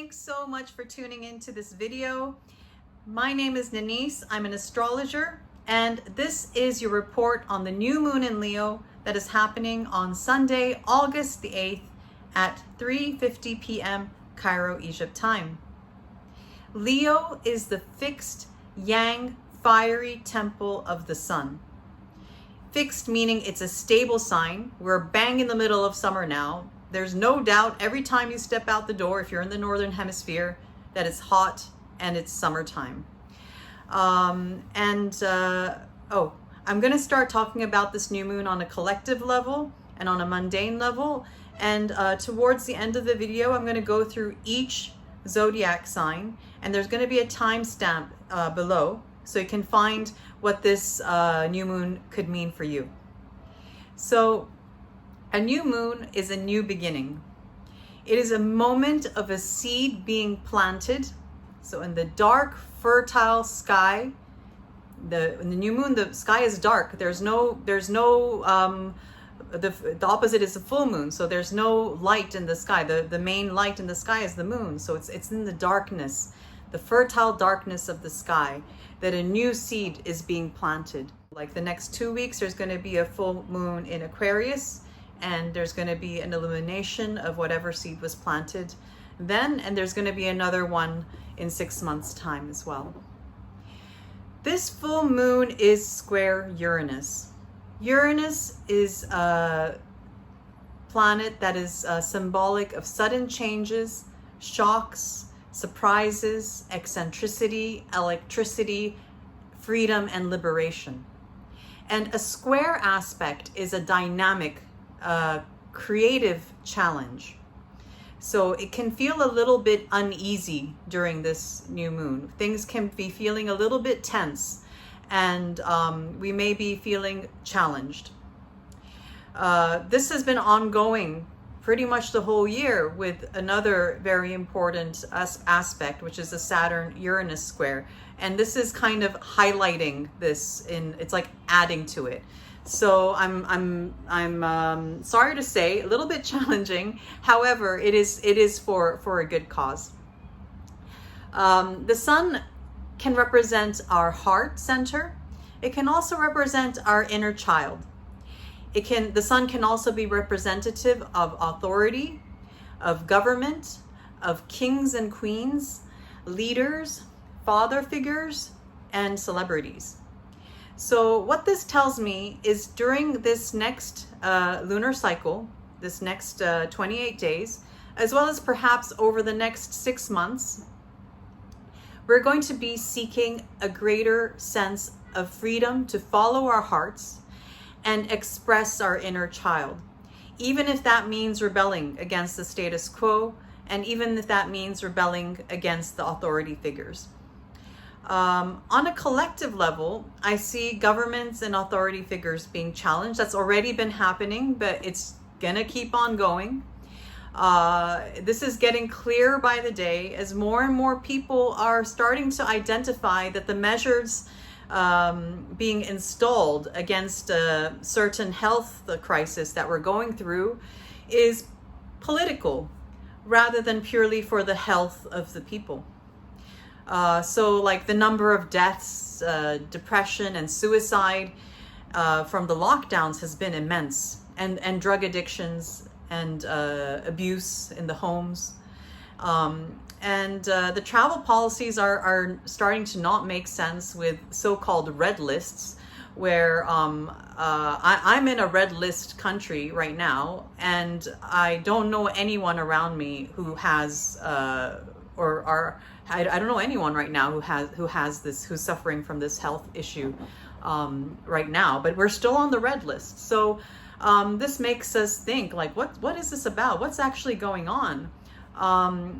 Thanks so much for tuning into this video. My name is Nanice. I'm an astrologer, and this is your report on the new moon in Leo that is happening on Sunday, August the 8th at 3:50 p.m. Cairo, Egypt time. Leo is the fixed yang fiery temple of the sun. Fixed meaning it's a stable sign. We're bang in the middle of summer now. There's no doubt every time you step out the door, if you're in the northern hemisphere, that it's hot and it's summertime. I'm going to start talking about this new moon on a collective level and on a mundane level. And towards the end of the video, I'm going to go through each zodiac sign, and there's going to be a timestamp below so you can find what this new moon could mean for you. So a new moon is a new beginning. It is a moment of a seed being planted. So in the dark, fertile sky, in the new moon, the sky is dark. The opposite is the full moon. So there's no light in the sky. The main light in the sky is the moon. So it's in the darkness, the fertile darkness of the sky, that a new seed is being planted. Like the next 2 weeks, there's going to be a full moon in Aquarius, and there's going to be an illumination of whatever seed was planted then, and there's going to be another one in 6 months' time as well. This full moon is square Uranus. Uranus is a planet that is symbolic of sudden changes, shocks, surprises, eccentricity, electricity, freedom, and liberation. And a square aspect is a dynamic, creative challenge. So it can feel a little bit uneasy during this new moon. Things can be feeling a little bit tense, and we may be feeling challenged. This has been ongoing pretty much the whole year, with another very important aspect, which is the Saturn-Uranus square. And this is kind of highlighting this, it's like adding to it. So I'm sorry to say, a little bit challenging. However, it is for a good cause. The sun can represent our heart center. It can also represent our inner child. The sun can also be representative of authority, of government, of kings and queens, leaders, father figures, and celebrities. So what this tells me is during this next lunar cycle, this next 28 days, as well as perhaps over the next 6 months, we're going to be seeking a greater sense of freedom to follow our hearts and express our inner child, even if that means rebelling against the status quo, and even if that means rebelling against the authority figures. On a collective level, I see governments and authority figures being challenged. That's already been happening, but it's gonna keep on going. This is getting clearer by the day as more and more people are starting to identify that the measures being installed against a certain health crisis that we're going through is political rather than purely for the health of the people. So like the number of deaths, depression, and suicide from the lockdowns has been immense, and drug addictions and abuse in the homes. The travel policies are starting to not make sense with so-called red lists, where I'm in a red list country right now, and I don't know anyone around me who has I don't know anyone right now who's suffering from this health issue right now, but we're still on the red list. So this makes us think, like, what is this about? What's actually going on? I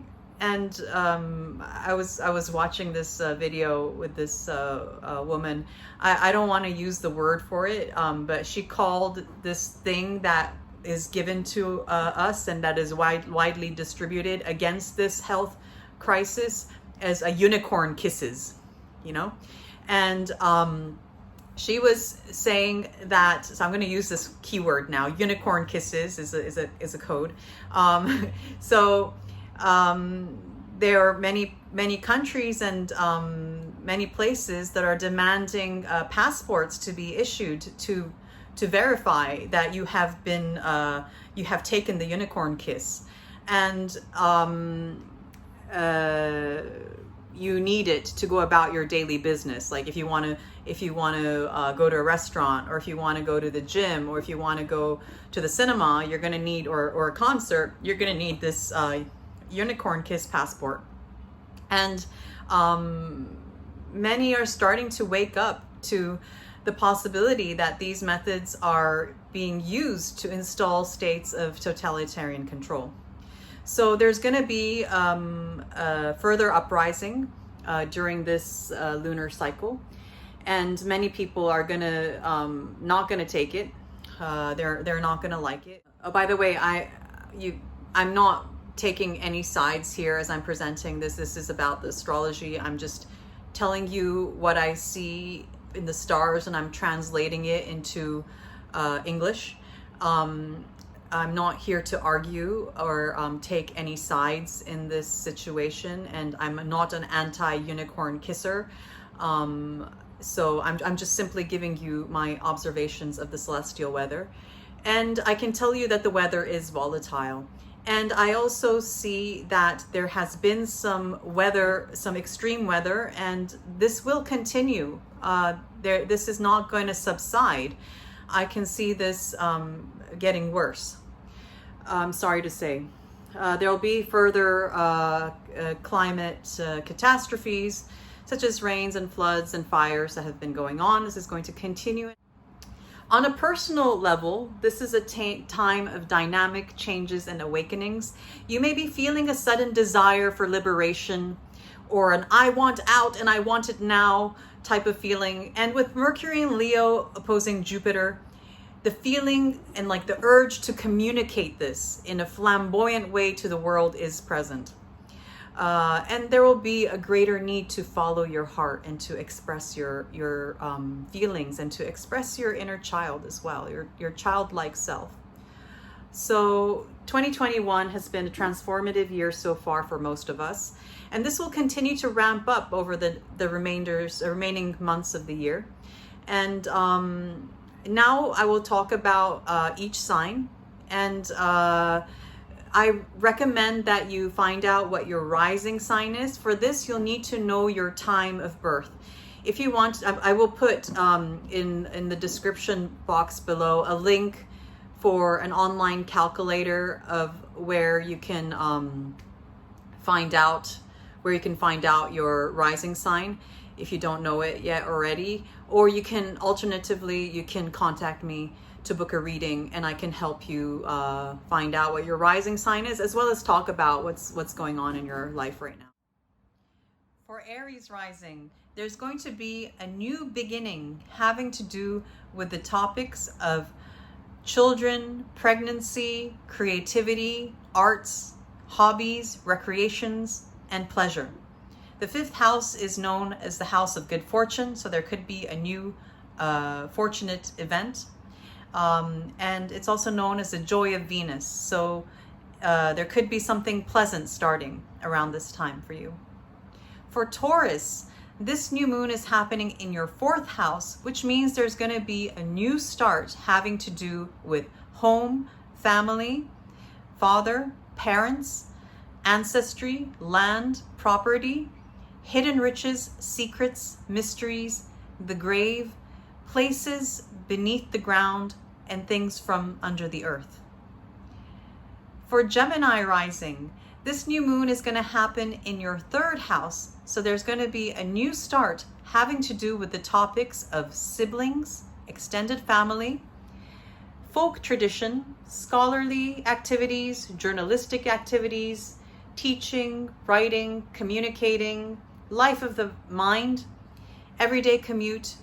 was watching this video with this woman. I don't want to use the word for it, but she called this thing that is given to us and that is widely distributed against this health crisis as a unicorn kisses, and she was saying that, so I'm going to use this keyword now, unicorn kisses is a code. there are many countries and many places that are demanding passports to be issued to verify that you have been you have taken the unicorn kiss, and you need it to go about your daily business. Like if you want to go to a restaurant, or if you want to go to the gym, or if you want to go to the cinema, you're going to need, or a concert, you're going to need this unicorn kiss passport. And many are starting to wake up to the possibility that these methods are being used to install states of totalitarian control. So there's going to be a further uprising during this lunar cycle, and many people are going to not going to take it. They're not going to like it. Oh, by the way, I'm not taking any sides here as I'm presenting this. This is about the astrology. I'm just telling you what I see in the stars, and I'm translating it into English. I'm not here to argue or take any sides in this situation, and I'm not an anti-unicorn kisser. So I'm just simply giving you my observations of the celestial weather. And I can tell you that the weather is volatile. And I also see that there has been some extreme weather, and this will continue. This is not going to subside. I can see this getting worse. I'm sorry to say. There will be further climate catastrophes, such as rains and floods and fires that have been going on. This is going to continue. On a personal level, this is a time of dynamic changes and awakenings. You may be feeling a sudden desire for liberation, or an I want out and I want it now type of feeling. And with Mercury and Leo opposing Jupiter, the feeling and like the urge to communicate this in a flamboyant way to the world is present. And there will be a greater need to follow your heart and to express your feelings, and to express your inner child as well, your childlike self. So 2021 has been a transformative year so far for most of us, and this will continue to ramp up over the remaining months of the year. And now I will talk about each sign, and I recommend that you find out what your rising sign is. For this, you'll need to know your time of birth. If you want, I will put in the description box below a link for an online calculator of where you can find out your rising sign if you don't know it yet already. Or you can alternatively contact me to book a reading, and I can help you find out what your rising sign is, as well as talk about what's going on in your life right now. For Aries rising, there's going to be a new beginning having to do with the topics of children, pregnancy, creativity, arts, hobbies, recreations, and pleasure. The fifth house is known as the house of good fortune, so there could be a new fortunate event. And it's also known as the joy of Venus. So there could be something pleasant starting around this time for you. For Taurus, this new moon is happening in your fourth house, which means there's going to be a new start having to do with home, family, father, parents, ancestry, land, property, hidden riches, secrets, mysteries, the grave, places beneath the ground, and things from under the earth. For Gemini rising, this new moon is going to happen in your third house, so there's going to be a new start having to do with the topics of siblings, extended family, folk tradition, scholarly activities, journalistic activities, teaching, writing, communicating, life of the mind, everyday commute,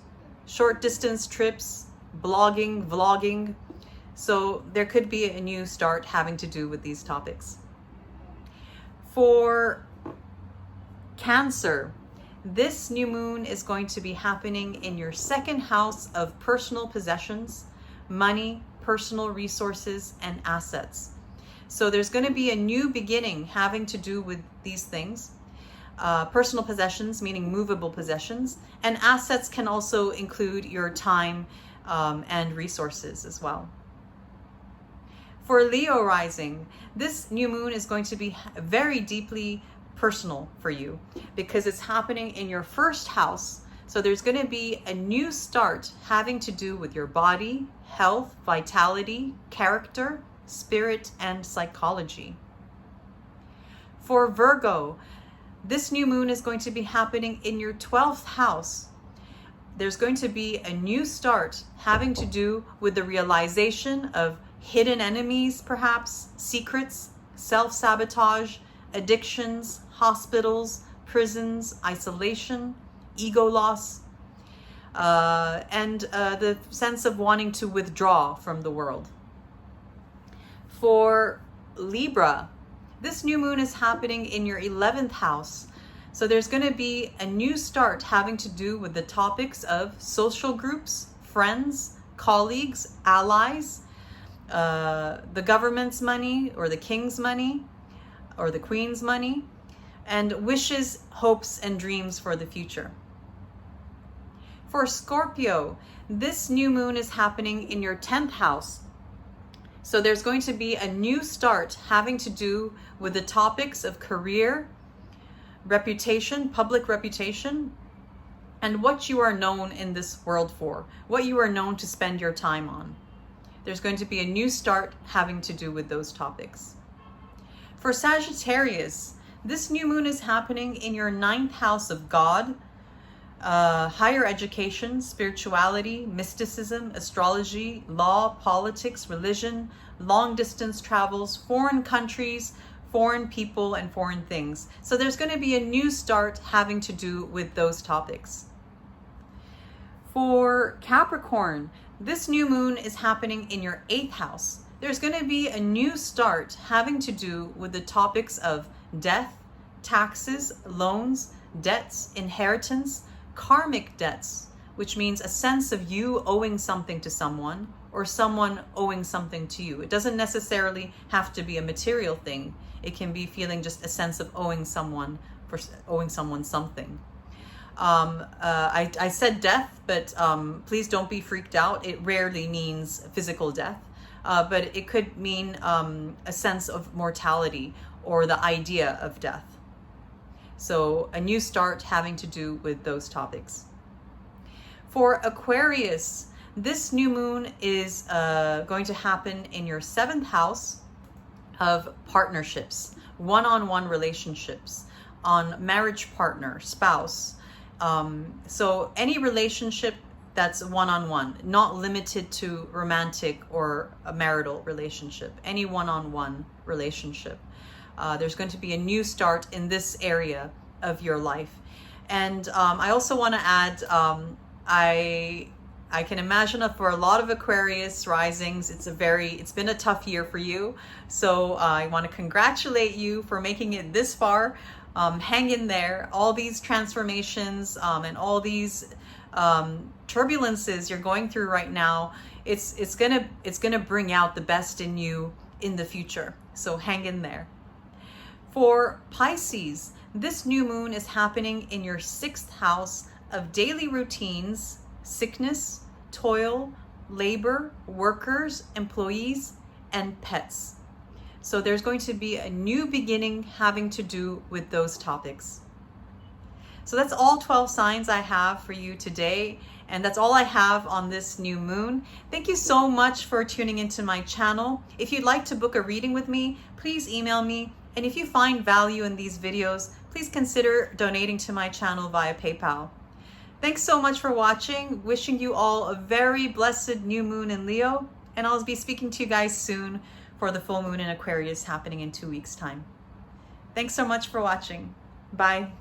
short distance trips, blogging, vlogging. So there could be a new start having to do with these topics. For Cancer, this new moon is going to be happening in your second house of personal possessions, money, personal resources, and assets. So there's going to be a new beginning having to do with these things. Personal possessions, meaning movable possessions, and assets can also include your time and resources as well. For Leo rising, this new moon is going to be very deeply personal for you because it's happening in your first house. So there's going to be a new start having to do with your body, health, vitality, character, spirit, and psychology. For Virgo, this new moon is going to be happening in your 12th house. There's going to be a new start having to do with the realization of hidden enemies, perhaps, secrets, self-sabotage, addictions, hospitals, prisons, isolation, ego loss, and the sense of wanting to withdraw from the world. For Libra, this new moon is happening in your 11th house. So there's going to be a new start having to do with the topics of social groups, friends, colleagues, allies, the government's money or the king's money or the queen's money, and wishes, hopes, and dreams for the future. For Scorpio, this new moon is happening in your 10th house. So there's going to be a new start having to do with the topics of career, reputation, public reputation, and what you are known in this world for, what you are known to spend your time on. There's going to be a new start having to do with those topics. For Sagittarius, this new moon is happening in your 9th house of God, higher education, spirituality, mysticism, astrology, law, politics, religion, long distance travels, foreign countries, foreign people, and foreign things. So there's going to be a new start having to do with those topics. For Capricorn, this new moon is happening in your 8th house. There's going to be a new start having to do with the topics of death, taxes, loans, debts, inheritance, karmic debts, which means a sense of you owing something to someone or someone owing something to you. It doesn't necessarily have to be a material thing. It can be feeling just a sense of owing someone something. I said death, but please don't be freaked out. It rarely means physical death, but it could mean a sense of mortality or the idea of death. So a new start having to do with those topics. For Aquarius, this new moon is going to happen in your 7th house of partnerships, one-on-one relationships, on marriage partner, spouse. So any relationship that's one-on-one, not limited to romantic or a marital relationship, any one-on-one relationship. There's going to be a new start in this area of your life. And I also want to add, I can imagine that for a lot of Aquarius risings, it's been a tough year for you. So I want to congratulate you for making it this far. Hang in there. All these transformations and all these turbulences you're going through right now, it's gonna bring out the best in you in the future. So hang in there. For Pisces, this new moon is happening in your 6th house of daily routines, sickness, toil, labor, workers, employees, and pets. So there's going to be a new beginning having to do with those topics. So that's all 12 signs I have for you today. And that's all I have on this new moon. Thank you so much for tuning into my channel. If you'd like to book a reading with me, please email me. And if you find value in these videos, please consider donating to my channel via PayPal. Thanks so much for watching. Wishing you all a very blessed new moon in Leo. And I'll be speaking to you guys soon for the full moon in Aquarius happening in 2 weeks' time. Thanks so much for watching. Bye.